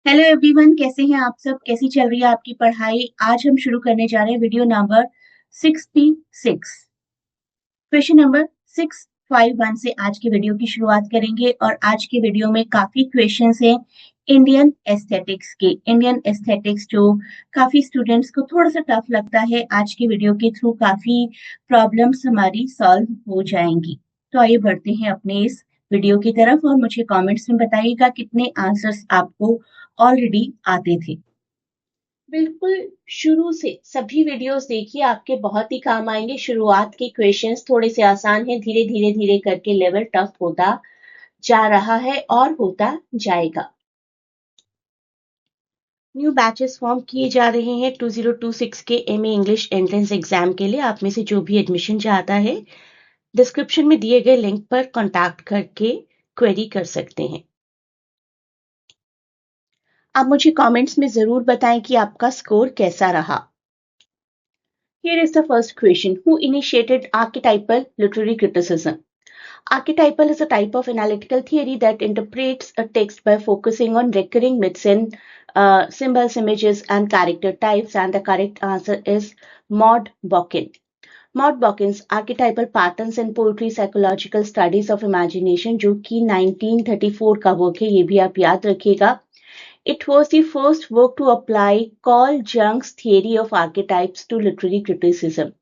Hello everyone, कैसे हैं आप सब? कैसी चल रही है आपकी पढ़ाई? आज हम शुरू करने जा रहे हैं वीडियो नंबर 66। क्वेश्चन नंबर 651 से आज की वीडियो की शुरुआत करेंगे और आज के वीडियो में काफी क्वेश्चंस हैं इंडियन एस्थेटिक्स के। इंडियन एस्थेटिक्स जो काफी स्टूडेंट्स को थोड़ा सा टफ लगता है, आज के वीडियो के थ्रू काफी प्रॉब्लम्स हमारी सॉल्व हो जाएंगी। तो आइए बढ़ते हैं अपने इस वीडियो की तरफ और मुझे कमेंट्स में बताइएगा कितने आंसर्स आपको ऑलरेडी आते थे। बिल्कुल। शुरू से सभी वीडियोस देखिए, आपके बहुत ही काम आएंगे। शुरुआत के क्वेश्चंस थोड़े से आसान हैं, धीरे धीरे धीरे करके लेवल टफ होता जा रहा है और होता जाएगा। न्यू बैचेस फॉर्म किए जा रहे हैं 2026 के एमए इंग्लिश एंट्रेंस एग्जाम के लिए। आप में से जो भी एडमिशन चाहता है, डिस्क्रिप्शन में दिए गए लिंक पर कॉन्टैक्ट करके क्वेरी कर सकते हैं। आप मुझे कमेंट्स में जरूर बताएं कि आपका स्कोर कैसा रहा। Here is the first question. Who initiated archetypal literary criticism? Archetypal is a type of analytical theory that interprets a text by focusing on recurring myths in symbols, images, and character types. And the correct answer is Maud Bokin. Maud Bokin's Archetypal Patterns in Poetry Psychological Studies of Imagination, जो कि 1934 का work है, ये भी आप याद रखिएगा। It was the first work to apply Carl Jung's theory of archetypes to literary criticism.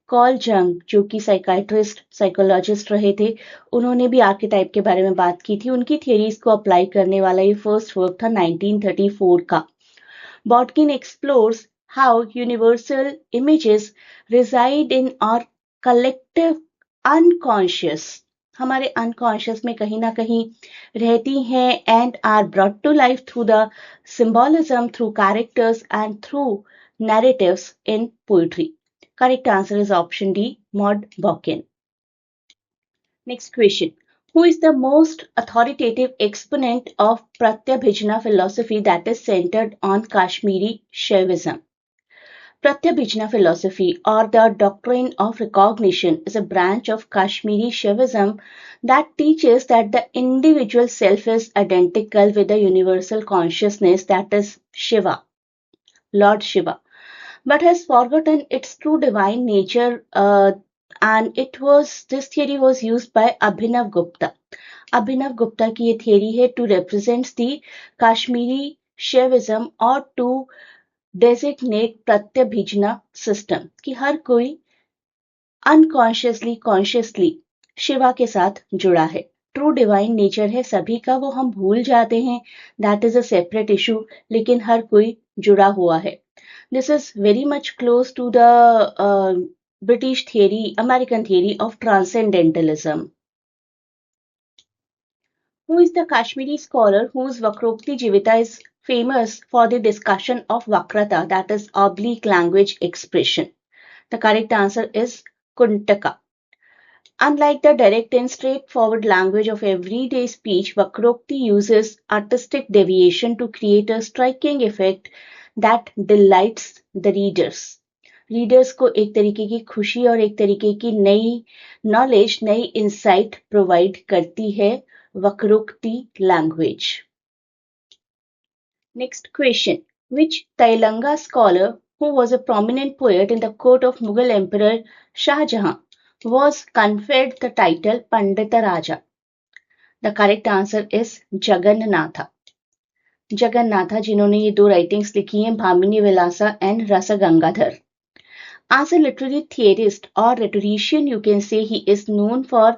Call जंग जो कि साइकाइट्रिस्ट साइकोलॉजिस्ट रहे थे, उन्होंने भी आर्केटाइप के बारे में बात की थी। उनकी थियरीज को अप्लाई करने वाला ये फर्स्ट वर्क था 1934 का। Bodkin explores how universal images reside in our collective unconscious, हमारे अनकॉन्शियस में कहीं ना कहीं रहती हैं, and are brought to life through the symbolism, through characters and through narratives in poetry. Correct answer is option D, Maud Bokin. Next question. Who is the most authoritative exponent of Pratyabhijna philosophy that is centered on Kashmiri Shaivism? Pratyabhijna philosophy, or the doctrine of recognition, is a branch of Kashmiri Shaivism that teaches that the individual self is identical with the universal consciousness, that is Shiva, Lord Shiva, but has forgotten its true divine nature. And this theory was used by Abhinav Gupta. Abhinav Gupta की ये theory है to represents the Kashmiri Shaivism और to designate Pratyabhijna system, कि हर कोई unconsciously consciously Shiva के साथ जुड़ा है। ट्रू डिवाइन नेचर है सभी का, वो हम भूल जाते हैं, that is a separate issue, लेकिन हर कोई जुड़ा हुआ है। This is very much close to the British theory, American theory of transcendentalism. Who is the Kashmiri scholar whose Vakrokti Jivita is famous for the discussion of Vakrata, that is oblique language expression? The correct answer is Kuntaka. Unlike the direct and straightforward language of everyday speech, Vakrokti uses artistic deviation to create a striking effect that delights the readers. Readers को एक तरीके की खुशी और एक तरीके की नई नॉलेज, नई इंसाइट प्रोवाइड करती है वक्रोक्ति language. Next question. Which Tailanga scholar who was a prominent poet in the court of Mughal Emperor Shah Jahan was conferred the title Pandita Raja? The correct answer is Jagannatha. Jagannatha, जिन्होंने ये दो writings लिखी हैं, भामिनी विलासा and रस Gangadhar. As a literary theorist or rhetorician, you can say he is known for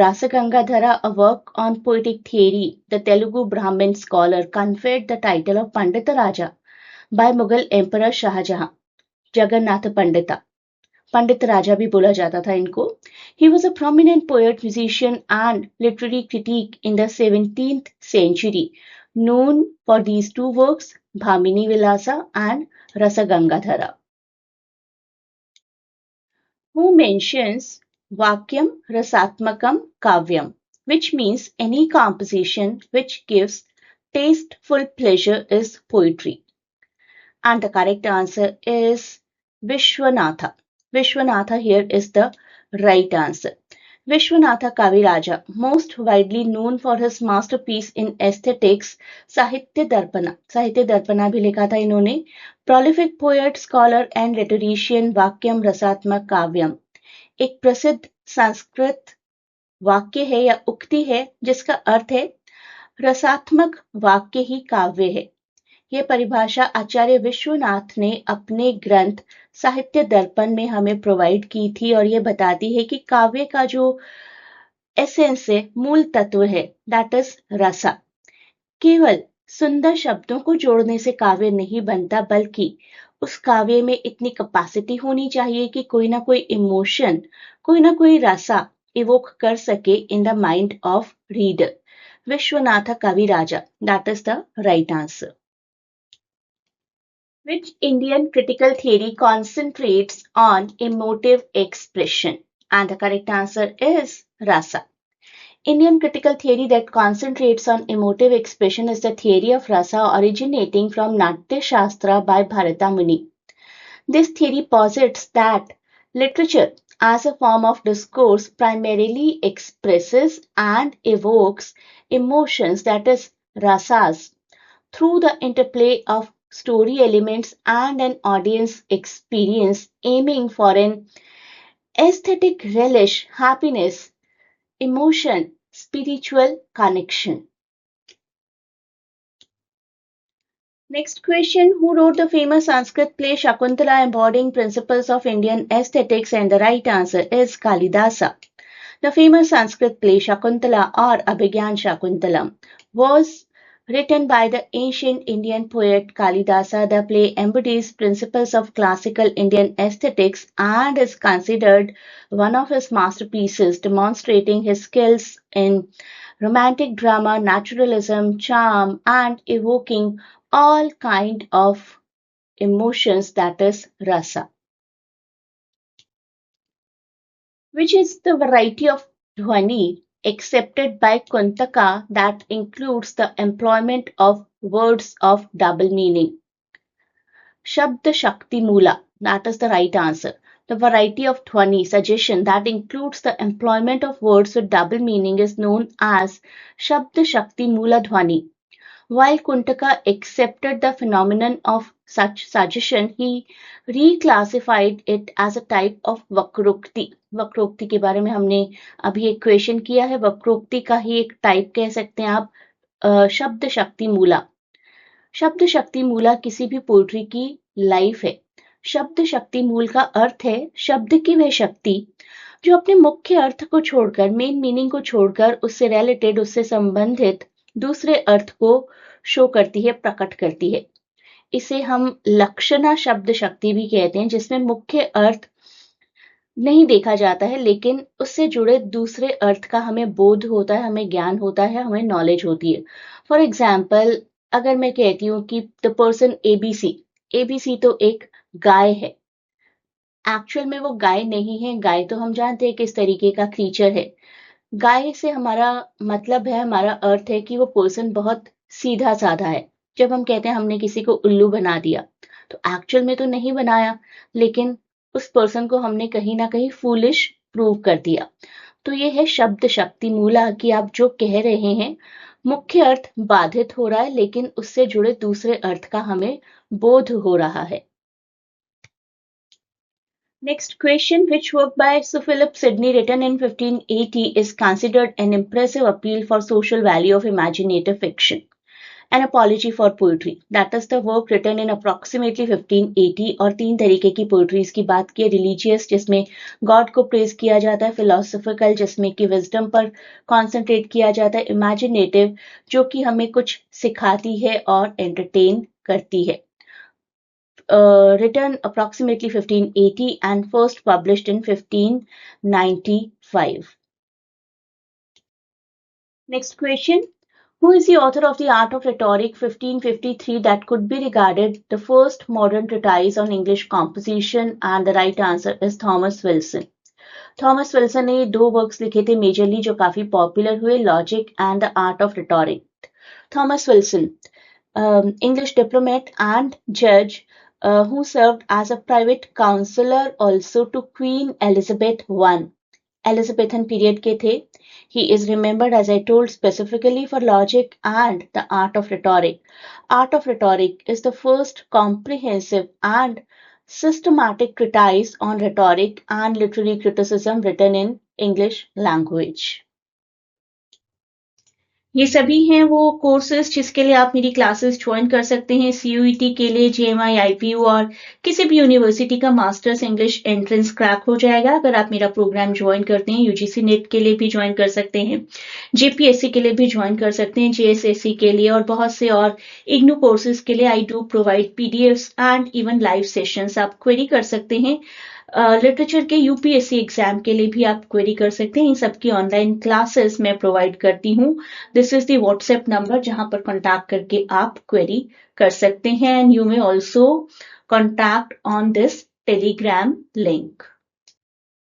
Rasa Gangadhara, a work on poetic theory. The Telugu Brahmin scholar conferred the title of Pandita Raja by Mughal Emperor Shah Jahan. Jagannath Pandita. पंडित राजा भी बोला जाता था इनको. He was a prominent poet, musician and literary critic in the 17th century, known for these two works, Bhamini Vilasa and Rasa Gangadhara. Who mentions Vakyam Rasatmakam Kavyam, which means any composition which gives tasteful pleasure is poetry? And the correct answer is Vishwanatha. Vishwanatha here is the right answer. Vishwanatha Kaviraja, most widely known for his masterpiece in aesthetics, साहित्य दर्पणा भी लिखा था इन्होंने. Prolific poet, scholar and rhetorician, वाक्यम रसात्मक काव्यम एक प्रसिद्ध संस्कृत वाक्य है या उक्ति है जिसका अर्थ है रसात्मक वाक्य ही काव्य है. यह परिभाषा आचार्य विश्वनाथ ने अपने ग्रंथ साहित्य दर्पण में हमें प्रोवाइड की थी और यह बताती है कि काव्य का जो एसेंस है, मूल तत्व है, दैट इज रसा. केवल सुंदर शब्दों को जोड़ने से काव्य नहीं बनता, बल्कि उस काव्य में इतनी कैपेसिटी होनी चाहिए कि कोई ना कोई इमोशन, कोई ना कोई रसा इवोक कर सके in the mind of reader. Vishwanatha Kaviraja, that is the right answer. Which Indian critical theory concentrates on emotive expression? And the correct answer is Rasa. Indian critical theory that concentrates on emotive expression is the theory of rasa originating from Natya Shastra by Bharata Muni. This theory posits that literature as a form of discourse primarily expresses and evokes emotions, that is rasas, through the interplay of story elements and an audience experience, aiming for an aesthetic relish, happiness, emotion, spiritual connection. Next question. Who wrote the famous Sanskrit play Shakuntala embodying principles of Indian aesthetics? And the right answer is Kalidasa. The famous Sanskrit play Shakuntala or Abhigyan Shakuntalam was written by the ancient Indian poet Kalidasa. The play embodies principles of classical Indian aesthetics and is considered one of his masterpieces, demonstrating his skills in romantic drama, naturalism, charm, and evoking all kind of emotions, that is rasa. Which is the variety of dhwani accepted by Kuntaka that includes the employment of words of double meaning? Shabd Shakti Mula, that is the right answer. The variety of dhwani suggestion that includes the employment of words with double meaning is known as Shabd Shakti Mula dhwani. While Kuntaka accepted the phenomenon of such suggestion, he reclassified it as a type of वक्रोक्ति. वक्रोक्ति के बारे में हमने अभी एक question किया है. वक्रोक्ति का ही एक टाइप कह सकते हैं आप. शब्द शक्ति मूला. शब्द शक्ति मूला किसी भी पोएट्री की लाइफ है. शब्द शक्ति मूल का अर्थ है शब्द की वह शक्ति जो अपने मुख्य अर्थ को छोड़कर, मेन मीनिंग को छोड़कर, उससे रिलेटेड, उससे संबंधित दूसरे अर्थ को शो करती है, प्रकट करती है. इसे हम लक्षणा शब्द शक्ति भी कहते हैं, जिसमें मुख्य अर्थ नहीं देखा जाता है, लेकिन उससे जुड़े दूसरे अर्थ का हमें बोध होता है, हमें ज्ञान होता है, हमें नॉलेज होती है. फॉर एग्जाम्पल, अगर मैं कहती हूँ कि द पर्सन एबीसी, एबीसी तो एक गाय है. एक्चुअल में वो गाय नहीं है. गाय तो हम जानते हैं किस तरीके का क्रीचर है. गाय से हमारा मतलब है, हमारा अर्थ है कि वो पर्सन बहुत सीधा साधा है. जब हम कहते हैं हमने किसी को उल्लू बना दिया, तो एक्चुअल में तो नहीं बनाया, लेकिन उस पर्सन को हमने कहीं ना कहीं फूलिश प्रूव कर दिया. तो ये है शब्द शक्ति मूला कि आप जो कह रहे हैं मुख्य अर्थ बाधित हो रहा है, लेकिन उससे जुड़े दूसरे अर्थ का हमें बोध हो रहा है. Next question. Which work by Sir Philip Sidney written in 1580 is considered an impressive appeal for social value of imaginative fiction? An apology for poetry. That is the work written in approximately 1580. और तीन तरीके की poetries की बात की. Religious जिसमें God को praise किया जाता है, फिलोसॉफिकल जिसमें कि विजडम पर कॉन्सेंट्रेट किया जाता है, इमेजिनेटिव जो कि हमें कुछ सिखाती है और एंटरटेन करती है. Written approximately 1580 and first published in 1595. Next question. Who is the author of The Art of Rhetoric 1553 that could be regarded the first modern treatise on English composition? And the right answer is Thomas Wilson. Thomas Wilson ने दो works लिखे थे majorly जो काफी popular हुए, logic and the art of rhetoric. Thomas Wilson, English diplomat and judge who served as a private counselor also to Queen Elizabeth I Elizabethan period के थे. He is remembered, as I told, specifically for logic and the art of rhetoric. Art of rhetoric is the first comprehensive and systematic treatise on rhetoric and literary criticism written in English language. ये सभी हैं वो courses जिसके लिए आप मेरी classes join कर सकते हैं. CUET के लिए JMI, IPU और किसी भी यूनिवर्सिटी का मास्टर्स इंग्लिश एंट्रेंस क्रैक हो जाएगा अगर आप मेरा प्रोग्राम ज्वाइन करते हैं. UGC नेट के लिए भी ज्वाइन कर सकते हैं, JPSC के लिए भी ज्वाइन कर सकते हैं, JSSC के लिए और बहुत से और इग्नू कोर्सेज के लिए. I do provide PDFs and even live sessions. आप क्वेरी कर सकते हैं. लिटरेचर के UPSC एग्जाम के लिए भी आप क्वेरी कर सकते हैं. इन सबकी ऑनलाइन क्लासेस मैं प्रोवाइड करती हूँ. This is the WhatsApp number जहां पर कॉन्टैक्ट करके आप क्वेरी कर सकते हैं. And you may also contact on this Telegram link.